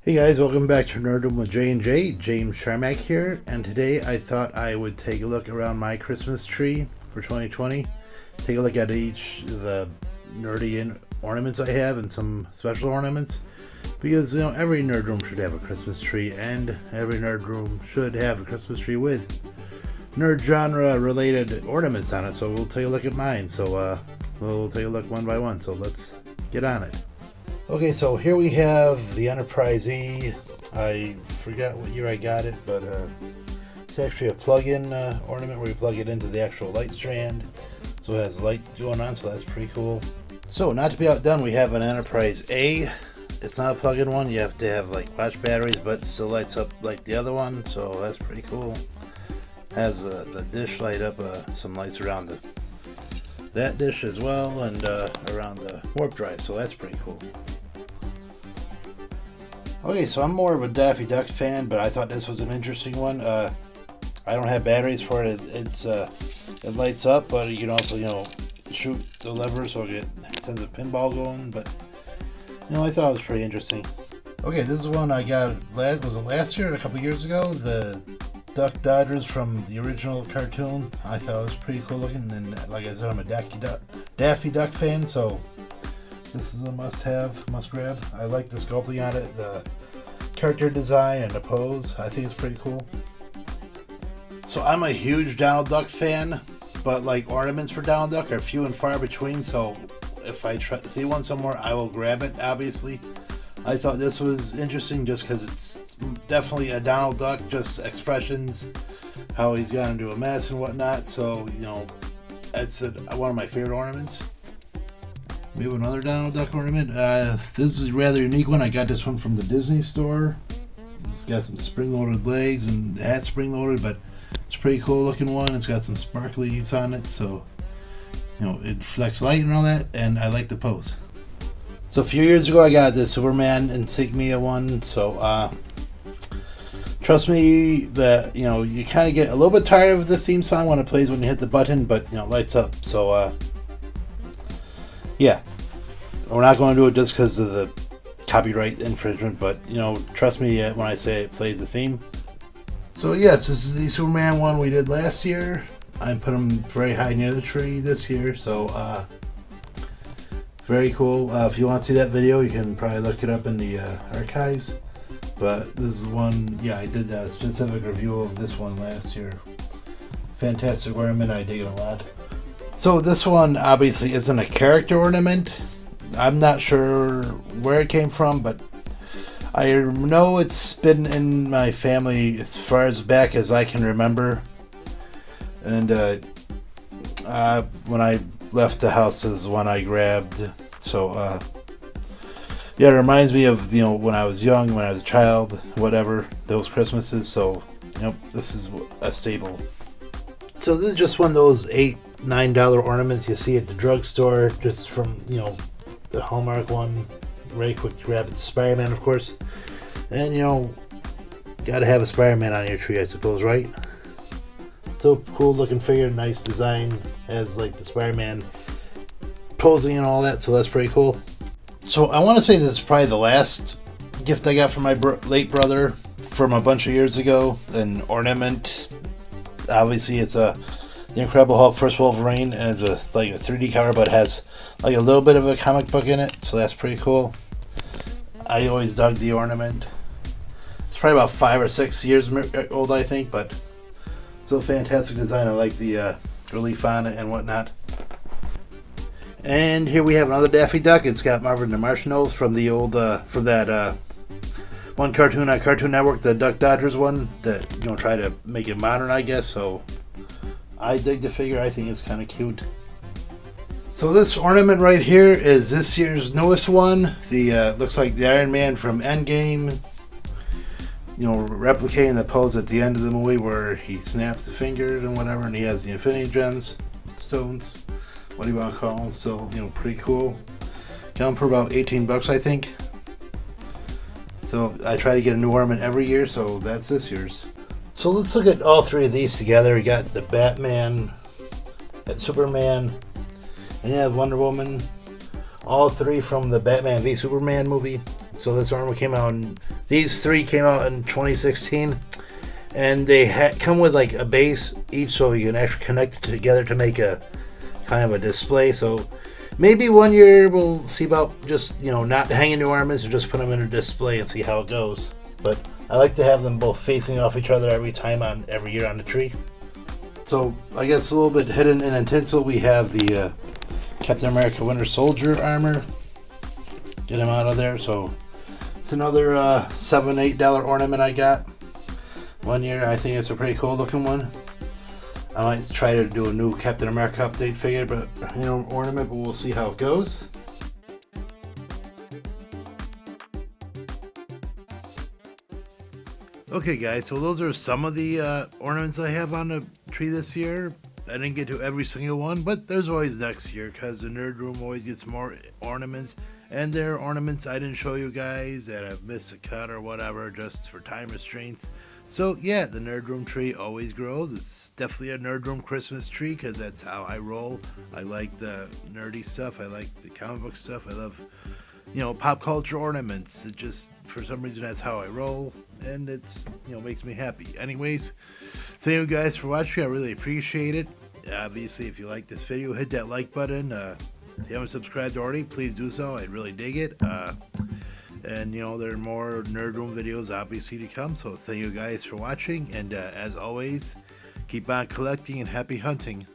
Hey guys, welcome back to Nerdum with J&J. James Sharmack here, and today I thought I would take a look around my Christmas tree for 2020. Take a look at each of the nerdy ornaments I have and some special ornaments, because every nerd room should have a Christmas tree, and every nerd room should have a Christmas tree with nerd genre related ornaments on it. So we'll take a look at mine. So we'll take a look one by one. So let's get on it. Okay, so here we have the Enterprise E. I forgot what year I got it, but it's actually a plug-in ornament where you plug it into the actual light strand. So it has light going on, so that's pretty cool. So not to be outdone, we have an Enterprise A. It's not a plug-in one. You have to have like watch batteries, but it still lights up like the other one, so that's pretty cool. Has the dish light up, some lights around that dish as well, and around the warp drive, so that's pretty cool. Okay, so I'm more of a Daffy Duck fan, but I thought this was an interesting one. I don't have batteries for it. It lights up, but you can also, shoot the lever so it sends a pinball going. But I thought it was pretty interesting. Okay, this is one I got. Was it last year or a couple years ago? The Duck Dodgers from the original cartoon. I thought it was pretty cool looking, and like I said, I'm a Daffy Duck fan, so this is a must-have, must-grab. I like the sculpting on it, the character design, and the pose. I think it's pretty cool. So I'm a huge Donald Duck fan, but like ornaments for Donald Duck are few and far between, so if I see one somewhere, I will grab it, obviously. I thought this was interesting just because it's definitely a Donald Duck, just expressions, how he's gone into a mess and whatnot, so, that's one of my favorite ornaments. We have another Donald Duck ornament. This is a rather unique one. I got this one from the Disney store. It's got some spring-loaded legs and the hat spring-loaded, but it's a pretty cool looking one. It's got some sparklies on it, so it reflects light and all that, and I like the pose. So a few years ago, I got the Superman insignia one. So trust me that you kind of get a little bit tired of the theme song when it plays when you hit the button, but it lights up. So yeah, we're not going to do it just because of the copyright infringement, but trust me when I say it plays the theme. So yes, this is the Superman one we did last year. I put him very high near the tree this year, so very cool. If you want to see that video, you can probably look it up in the archives. But this is one, I did a specific review of this one last year. Fantastic ornament, I dig it a lot. So this one obviously isn't a character ornament. I'm not sure where it came from, but I know it's been in my family as far as back as I can remember. And when I left the house, this is one I grabbed. So it reminds me of when I was young, when I was a child, whatever, those Christmases. So this is a staple. So this is just one of those $8-9 ornaments you see at the drugstore, just from the Hallmark one. Very quick grab. It's Spider-Man, of course, and gotta have a Spider-Man on your tree, I suppose, right? Still cool looking figure, nice design, has like the Spider-Man posing and all that, so that's pretty cool. So I want to say this is probably the last gift I got from my late brother from a bunch of years ago. An ornament. Obviously, it's the Incredible Hulk First Wolverine, and it's like a 3D cover, but it has like a little bit of a comic book in it, so that's pretty cool. I always dug the ornament. It's probably about 5 or 6 years old, I think, but still a fantastic design. I like the relief on it and whatnot. And here we have another Daffy Duck. It's got Marvin the Marshmallows from the old from that one cartoon on Cartoon Network, the Duck Dodgers one, that try to make it modern, I guess. So I dig the figure. I think it's kind of cute. So this ornament right here is this year's newest one. The looks like the Iron Man from Endgame. Replicating the pose at the end of the movie where he snaps the finger and whatever, and he has the Infinity Gems, stones, what do you want to call them? So pretty cool. Got them for about $18, I think. So I try to get a new ornament every year, so that's this year's. So let's look at all three of these together. We got the Batman, got Superman, and you have Wonder Woman. All three from the Batman v Superman movie. So this ornament came out, these three came out in 2016, and they come with like a base each, so you can actually connect it together to make a kind of a display. So maybe one year we'll see about just, you know, not hanging new ornaments or just put them in a display and see how it goes. But I like to have them both facing off each other every year on the tree. So I guess a little bit hidden in tinsel, we have the Captain America Winter Soldier armor. Get him out of there. So it's another $7-8 ornament I got one year. I think it's a pretty cool looking one. I might try to do a new Captain America update figure, but you know, ornament, but we'll see how it goes. Okay guys, so those are some of the ornaments I have on the tree this year. I didn't get to every single one, but there's always next year, because the Nerd Room always gets more ornaments. And there are ornaments I didn't show you guys that I've missed a cut or whatever, just for time restraints. So yeah, the Nerd Room tree always grows. It's definitely a Nerd Room Christmas tree, because that's how I roll. I like the nerdy stuff. I like the comic book stuff. I love, you know, pop culture ornaments. It just, for some reason, that's how I roll, and it's, you know, makes me happy. Anyways, thank you guys for watching. I really appreciate it. Obviously, if you like this video, hit that like button. If you haven't subscribed already, please do so. I'd really dig it. And you know, there are more Nerd Room videos obviously to come. So thank you guys for watching, and as always, keep on collecting and happy hunting.